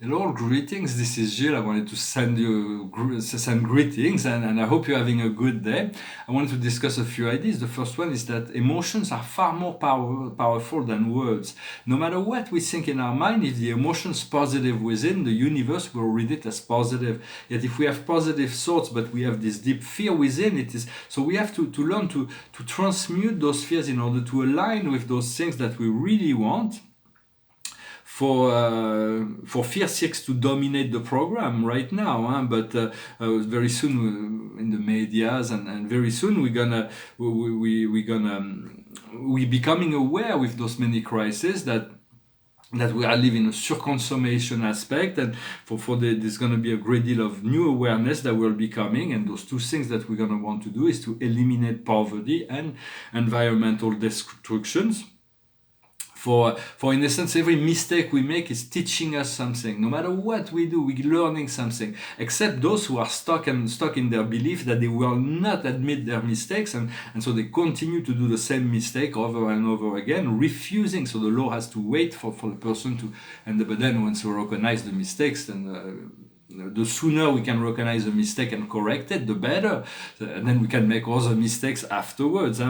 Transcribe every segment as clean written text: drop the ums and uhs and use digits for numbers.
Hello, greetings. This is Gilles. I wanted to send you send greetings, and I hope you're having a good day. I wanted to discuss a few ideas. The first one is that emotions are far more powerful than words. No matter what we think in our mind, if the emotion's positive within, the universe will read it as positive. Yet if we have positive thoughts, but we have this deep fear within, it is so we have to learn to transmute those fears in order to align with those things that we really want. For fear seeks to dominate the program right now, huh? But very soon in the medias, and very soon we becoming aware with those many crises that we are living a surconsummation aspect, and there's going to be a great deal of new awareness that will be coming, and those two things that we're going to want to do is to eliminate poverty and environmental destructions. For in essence, every mistake we make is teaching us something. No matter what we do, we're learning something. Except those who are stuck in their belief that they will not admit their mistakes, and so they continue to do the same mistake over and over again, refusing. So the law has to wait for the person to, but then once we recognize the mistakes, then the sooner we can recognize a mistake and correct it, the better. And then we can make other mistakes afterwards.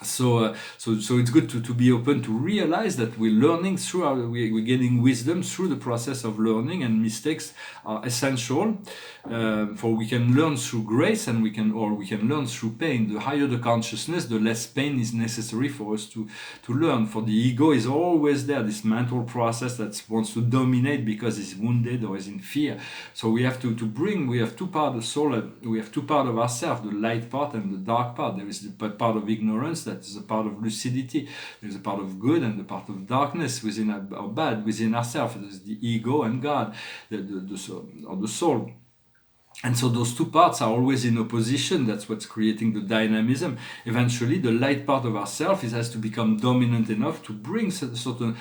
So it's good to be open to realize that we're learning we're getting wisdom through the process of learning, and mistakes are essential. For we can learn through grace, and we can learn through pain. The higher the consciousness, the less pain is necessary for us to learn. For the ego is always there, this mental process that wants to dominate because it's wounded or is in fear. So we have we have two parts of the soul, we have two parts of ourselves, the light part and the dark part. There is the part of ignorance, that is a part of lucidity. There's a part of good and the part of darkness within or bad within ourselves. There's the ego and God, the soul. And so those two parts are always in opposition. That's what's creating the dynamism. Eventually, the light part of ourself has to become dominant enough to bring to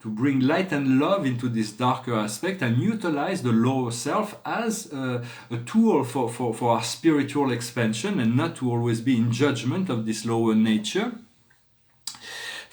bring light and love into this darker aspect, and utilize the lower self as a tool for our spiritual expansion, and not to always be in judgment of this lower nature.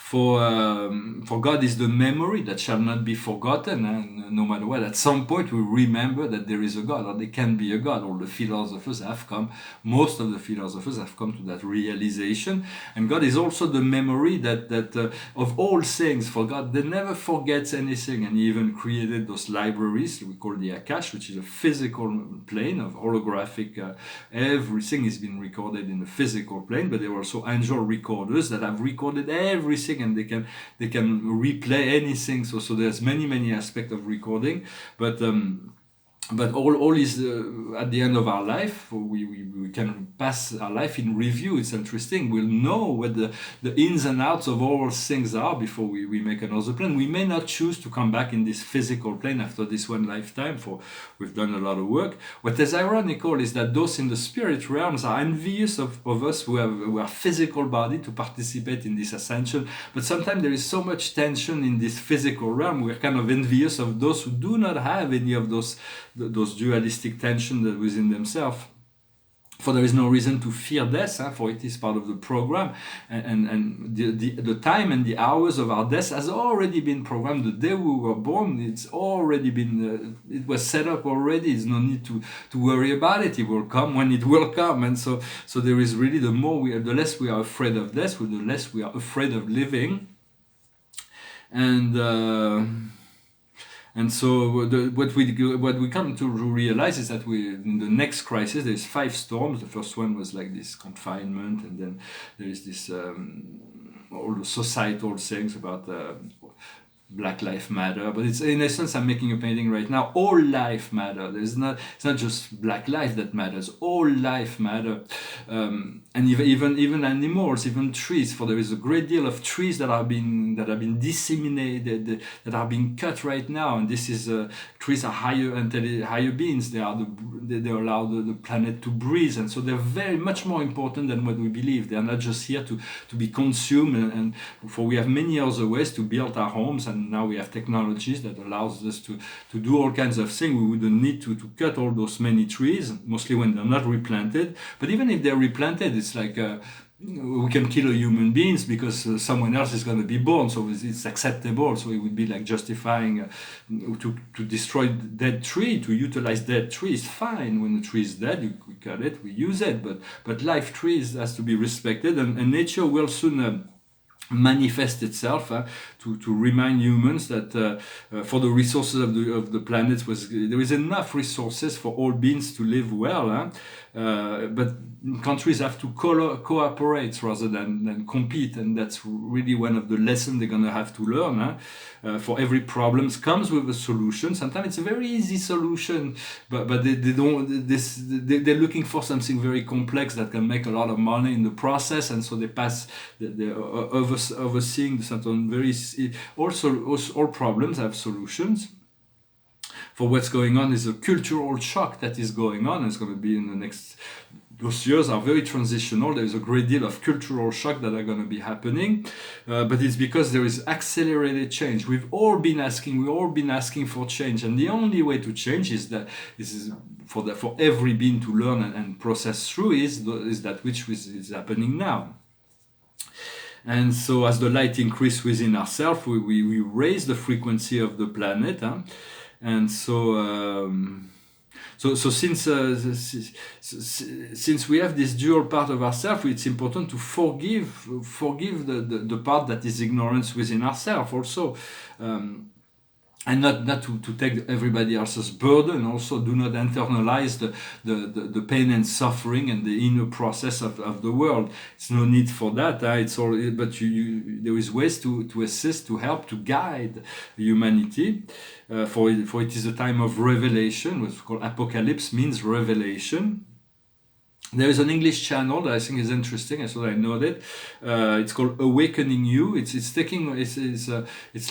For God is the memory that shall not be forgotten, and no matter what, at some point we remember that there is a God, or there can be a God. All the philosophers have come, most of the philosophers have come to that realization. And God is also the memory that of all things. For God, they never forgets anything, and He even created those libraries we call the Akash, which is a physical plane of holographic. Everything is being recorded in the physical plane, but there are also angel recorders that have recorded everything, and they can replay anything. So there's many aspects of recording, but all is at the end of our life. We can pass our life in review. It's interesting. We'll know what the ins and outs of all things are before we make another plan. We may not choose to come back in this physical plane after this one lifetime, for we've done a lot of work. What is ironical is that those in the spirit realms are envious of us who are physical body to participate in this ascension. But sometimes there is so much tension in this physical realm, we're kind of envious of those who do not have any of those dualistic tension that within themselves. For there is no reason to fear death, for it is part of the program, and the time and the hours of our death has already been programmed. The day we were born, it's already been, it was set up already. There's no need to worry about it. It will come when it will come. And so there is really, the less we are afraid of death, the less we are afraid of living. And so what we come to realize is that in the next crisis, there's 5 storms. The first one was like this confinement, and then there is this all the societal things about Black Lives Matter. But it's, in essence, I'm making a painting right now. All life matter. It's not just black life that matters. All life matter, and even animals, even trees. For there is a great deal of trees that have been disseminated, that are being cut right now. And this is trees are higher beings. They allow the planet to breathe, and so they're very much more important than what we believe. They are not just here to be consumed, and for we have many other ways to build our homes, and now we have technologies that allows us to do all kinds of things. We wouldn't need to cut all those many trees, mostly when they're not replanted. But even if they're replanted, it's like we can kill a human beings because someone else is going to be born, so it's acceptable. So it would be like justifying to destroy dead tree, to utilize dead tree is fine. When the tree is dead, we cut it, we use it, but live trees has to be respected, and nature will soon manifest itself to remind humans that for the resources of the planet there is enough resources for all beings to live well, but countries have to cooperate rather than compete, and that's really one of the lessons they're going to have to learn. For every problem comes with a solution. Sometimes it's a very easy solution, but they're looking for something very complex that can make a lot of money in the process, and so they're overseeing certain very all problems have solutions. For what's going on is a cultural shock that is going on. It's going to be in the next. Those years are very transitional. There is a great deal of cultural shock that are going to be happening, but it's because there is accelerated change. We've all been asking for change, and the only way to change is for every being to learn and process through is that which is happening now. And so as the light increases within ourselves, we raise the frequency of the planet, and so. So since we have this dual part of ourselves, it's important to forgive the part that is ignorance within ourselves also. And not to take everybody else's burden. Also, do not internalize the pain and suffering and the inner process of the world. It's no need for that. It's all, but there is ways to assist, to help, to guide humanity. For it is a time of revelation. What's called apocalypse means revelation. There is an English channel that I think is interesting. I thought I know that. It's called Awakening You. It's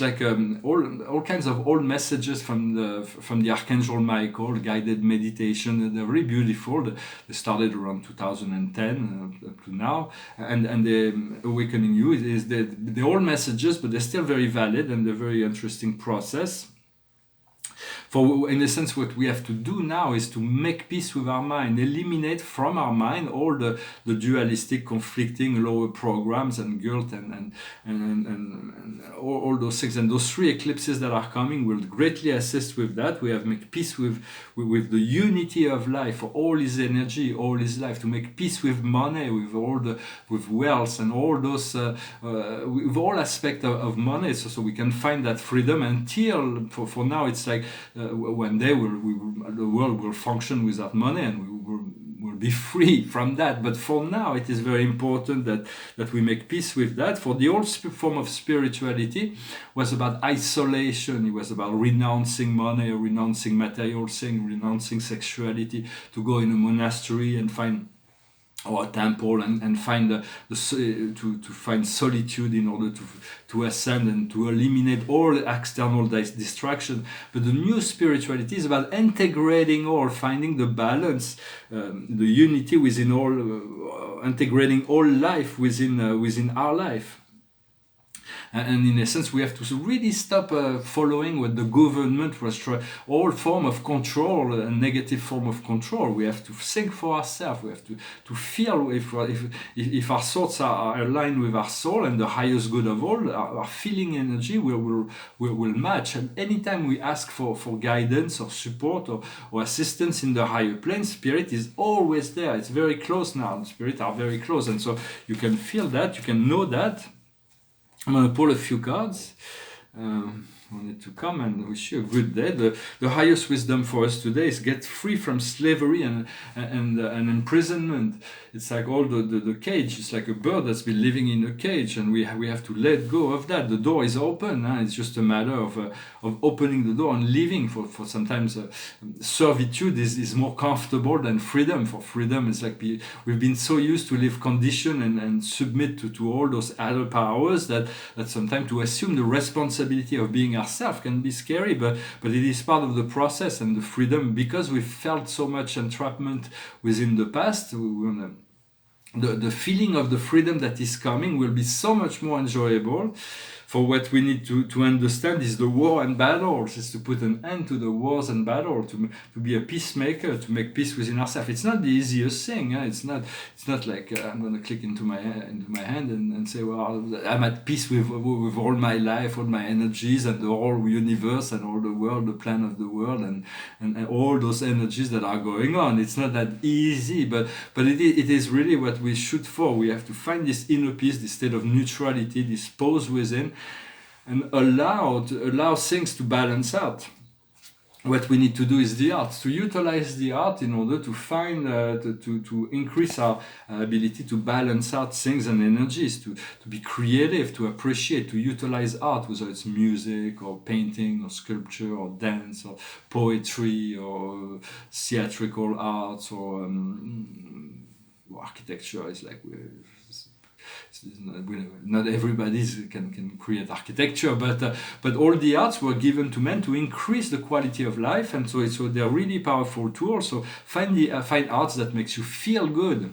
like all kinds of old messages from the Archangel Michael, guided meditation. They're very beautiful. They started around 2010 up to now, and the Awakening You is the old messages, but they're still very valid and they're very interesting process. For in a sense, what we have to do now is to make peace with our mind, eliminate from our mind all the dualistic, conflicting, lower programs and guilt and all those things. And those three eclipses that are coming will greatly assist with that. We have to make peace with the unity of life, for all is energy, all is life. To make peace with money, with wealth and all those, with all aspects of money, so we can find that freedom. Until for now, it's like. One day the world will function without money, and we will be free from that. But for now, it is very important that we make peace with that. For the old form of spirituality was about isolation. It was about renouncing money, renouncing material things, renouncing sexuality, to go in a monastery and find. Or a temple and find to find solitude in order to ascend and to eliminate all external distraction. But the new spirituality is about integrating all, finding the balance, the unity within all, integrating all life within our life. And in essence, we have to really stop following what the government was trying, all form of control, a negative form of control. We have to think for ourselves. We have to feel if our thoughts are aligned with our soul and the highest good of all, our feeling energy will match. And anytime we ask for guidance or support or assistance in the higher plane, spirit is always there. It's very close now. The spirits are very close. And so you can feel that, you can know that. I'm going to pull a few cards. I wanted to come and wish you a good day. The highest wisdom for us today is get free from slavery and imprisonment. It's like all the cage. It's like a bird that's been living in a cage, and we have to let go of that. The door is open. It's just a matter of opening the door and leaving. For sometimes servitude is more comfortable than freedom. For freedom, it's like we've been so used to live conditioned and submit to all those other powers that sometimes to assume the responsibility of being ourselves can be scary, but it is part of the process. And the freedom, because we felt so much entrapment within the past, the feeling of the freedom that is coming will be so much more enjoyable. for what we need to understand is the war and battles, is to put an end to the wars and battle, to be a peacemaker, to make peace within ourselves. It's not the easiest thing. It's not like I'm going to click into my hand and say, well, I'm at peace with all my life, all my energies, and the whole universe, and all the world, the plan of the world, and all those energies that are going on. It's not that easy, but it is really what we shoot for. We have to find this inner peace, this state of neutrality, this pause within, and allow things to balance out. What we need to do is the art, to utilize the art in order to find, to increase our ability to balance out things and energies, to be creative, to appreciate, to utilize art, whether it's music or painting or sculpture or dance or poetry or theatrical arts or architecture. Is like not everybody can create architecture, but all the arts were given to men to increase the quality of life, and so they're really powerful tools. So find arts that makes you feel good.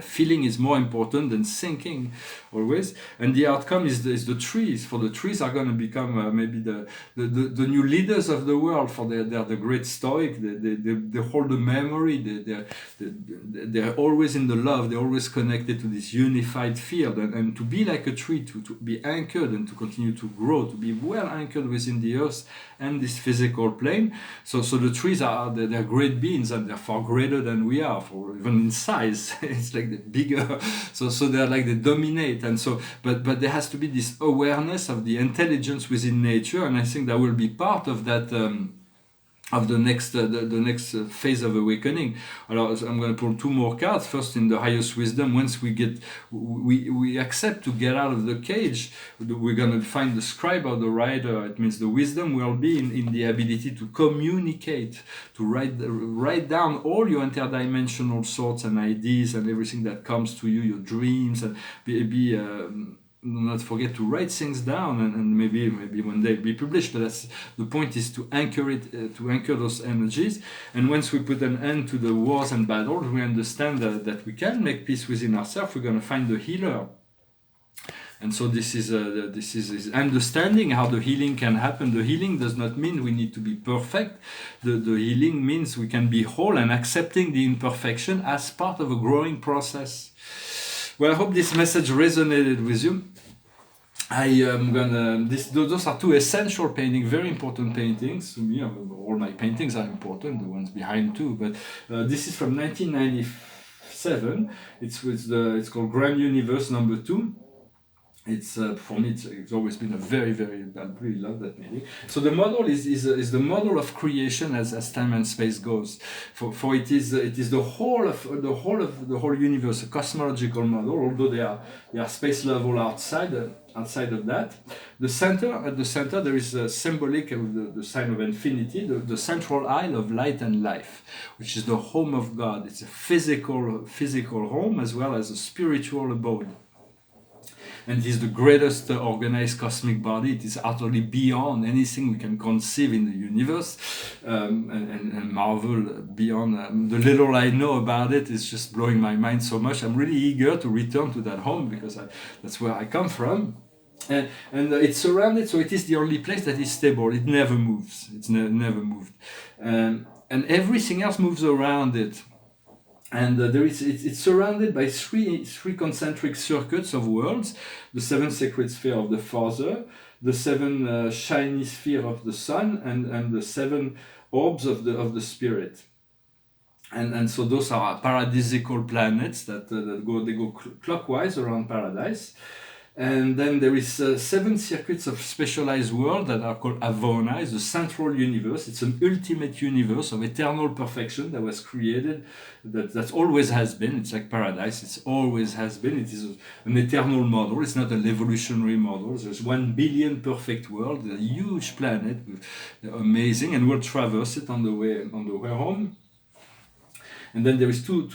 Feeling is more important than thinking, always. And the outcome is the trees. For the trees are going to become maybe the new leaders of the world. For they're the great stoic. They hold the memory. They're always in the love. They're always connected to this unified field. And to be like a tree, to be anchored and to continue to grow, to be well anchored within the earth and this physical plane. So the trees they're great beings, and they're far greater than we are, for even in size. It's like the bigger, so they're like they dominate, and so but there has to be this awareness of the intelligence within nature, and I think that will be part of that of the next phase of awakening. Alors, I'm going to pull two more cards. First, in the highest wisdom, once we accept to get out of the cage, we're going to find the scribe or the writer. It means the wisdom will be in the ability to communicate, to write down all your interdimensional thoughts and ideas and everything that comes to you, your dreams, and not forget to write things down, and maybe one day be published. But that's the point, is to anchor it, to anchor those energies. And once we put an end to the wars and battles, we understand that we can make peace within ourselves. We're going to find the healer. And so this is understanding how the healing can happen. The healing does not mean we need to be perfect. The healing means we can be whole, and accepting the imperfection as part of a growing process. Well, I hope this message resonated with you. I am gonna. Those are two essential paintings, very important paintings. All my paintings are important, the ones behind too. But this is from 1997. It's called Grand Universe Number 2. It's for me, it's always been a very, very. I really love that painting. So the model is the model of creation as time and space goes. For it is the whole of the universe, a cosmological model. Although they are space level outside of that. At the center there is a symbolic of the sign of infinity, the central isle of light and life, which is the home of God. It's a physical home as well as a spiritual abode. And it is the greatest organized cosmic body. It is utterly beyond anything we can conceive in the universe, and marvel beyond. The little I know about it is just blowing my mind so much. I'm really eager to return to that home, because that's where I come from. And it's surrounded, so it is the only place that is stable. It never moves. It's never moved. And everything else moves around it. And it's surrounded by three concentric circuits of worlds: the seven sacred sphere of the Father, the seven shiny sphere of the Son, and the seven orbs of the Spirit. And so those are paradisical planets that go clockwise around paradise. And then there is 7 circuits of specialized worlds that are called Avona. It's the central universe. It's an ultimate universe of eternal perfection that was created, that always has been. It's like paradise. It always has been. It is an eternal model. It's not an evolutionary model. There's 1 billion perfect worlds, a huge planet, amazing, and we'll traverse it on the way home. And then there is two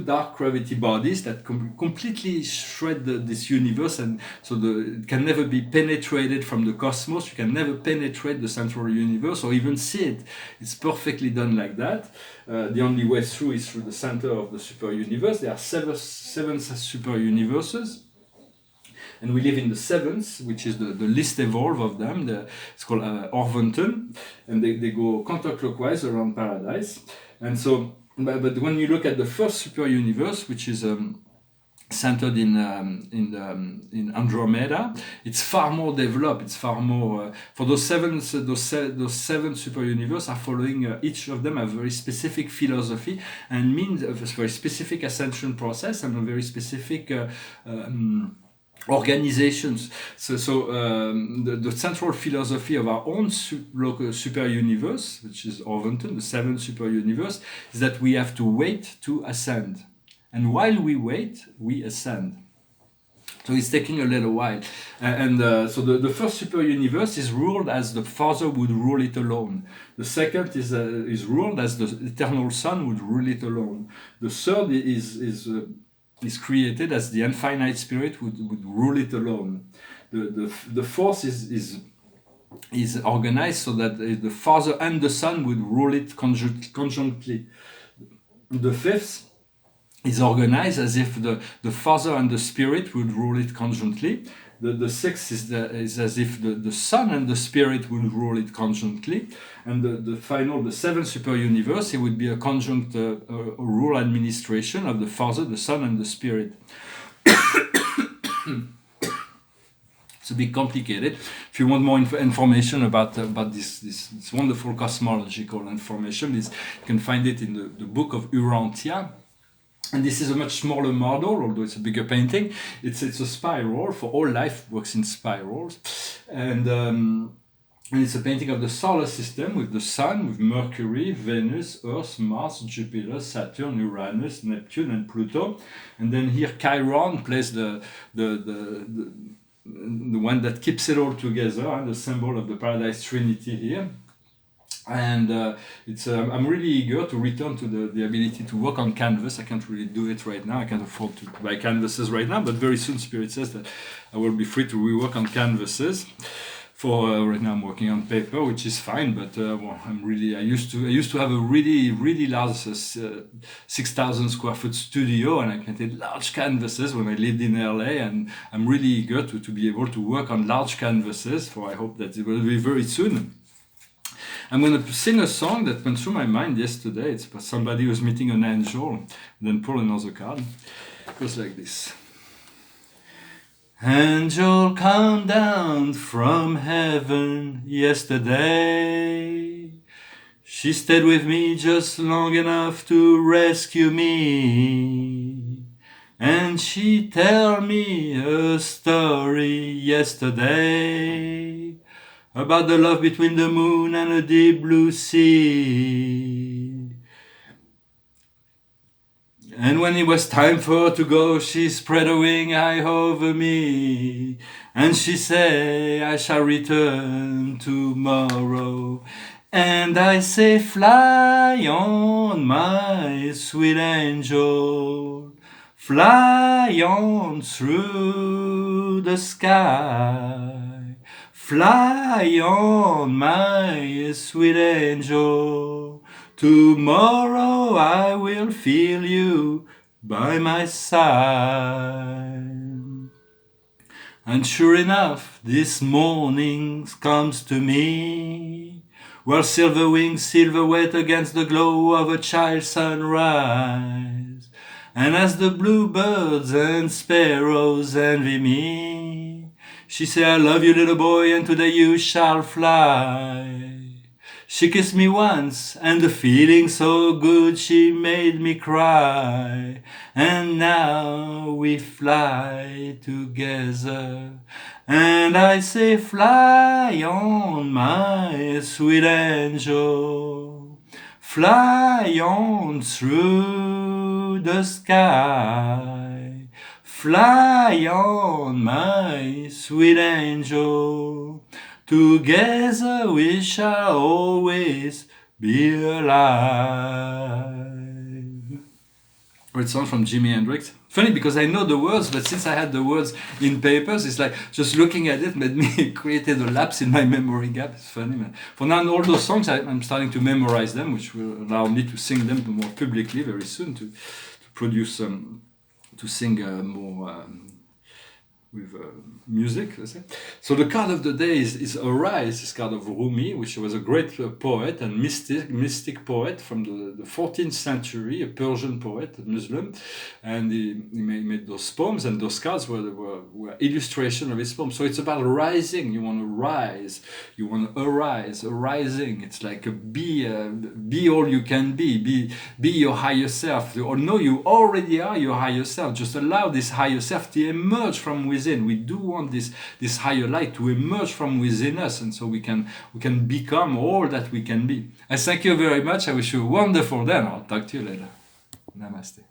dark gravity bodies that completely shred this universe, and so it can never be penetrated from the cosmos. You can never penetrate the central universe or even see it. It's perfectly done like that. The only way through is through the center of the super universe. There are seven super universes. And we live in the seventh, which is the least evolved of them. It's called Orvonton, and they go counterclockwise around paradise. And so, but when you look at the first super universe, which is centered in Andromeda, it's far more developed. It's far more for those seven super universe are following each of them a very specific philosophy and means a very specific ascension process and a very specific organizations. So the central philosophy of our own super universe, which is Orvonton, the seventh super universe, is that we have to wait to ascend. And while we wait, we ascend. So it's taking a little while. So the first super universe is ruled as the Father would rule it alone. The second is ruled as the eternal Son would rule it alone. The third is created as the infinite Spirit would rule it alone. The fourth is organized so that the Father and the Son would rule it conjunctly. The fifth is organized as if the Father and the Spirit would rule it conjointly. The sixth is as if the Son and the Spirit would rule it conjointly. And the seventh super universe, it would be a conjunct rule administration of the Father, the Son, and the Spirit. It's a bit complicated. If you want more information about this wonderful cosmological information, you can find it in the book of Urantia. And this is a much smaller model, although it's a bigger painting. It's a spiral, for all life works in spirals. And it's a painting of the solar system with the Sun, with Mercury, Venus, Earth, Mars, Jupiter, Saturn, Uranus, Neptune, and Pluto. And then here Chiron plays the one that keeps it all together, and the symbol of the Paradise Trinity here. And I'm really eager to return to the ability to work on canvas. I can't really do it right now. I can't afford to buy canvases right now, but very soon Spirit says that I will be free to rework on canvases. Right now I'm working on paper, which is fine, but I used to have a really large 6,000 square foot studio, and I painted large canvases when I lived in LA, and I'm really eager to be able to work on large canvases. I hope that it will be very soon. I'm going to sing a song that went through my mind yesterday. It's about somebody who's meeting an angel. Then pull another card. It goes like this. Angel come down from heaven yesterday. She stayed with me just long enough to rescue me. And she tell me a story yesterday about the love between the moon and a deep blue sea. And when it was time for her to go, she spread a wing high over me. And she said, I shall return tomorrow. And I say, fly on, my sweet angel. Fly on through the sky. Fly on, my sweet angel. Tomorrow I will feel you by my side. And sure enough, this morning comes to me, where silver wings silhouette against the glow of a child's sunrise. And as the bluebirds and sparrows envy me, she say, I love you, little boy, and today you shall fly. She kissed me once, and the feeling so good she made me cry. And now we fly together. And I say, fly on, my sweet angel. Fly on through the sky. Fly on, my sweet angel. Together we shall always be alive. Great song from Jimi Hendrix. Funny because I know the words, but since I had the words in papers, it's like just looking at it made me created a lapse in my memory gap. It's funny, man. For now, all those songs, I'm starting to memorize them, which will allow me to sing them more publicly very soon, to produce to sing more music, let's say. So the card of the day is Arise, this card of Rumi, which was a great poet and mystic poet from the 14th century, a Persian poet, a Muslim, and he made those poems, and those cards were illustration of his poems. So it's about rising. You want to rise, you want to arise, arising. It's like be all you can be your higher self. Or no, you already are your higher self. Just allow this higher self to emerge from within. We do want this higher light to emerge from within us, and so we can become all that we can be. I thank you very much. I wish you a wonderful day, and I'll talk to you later. Namaste.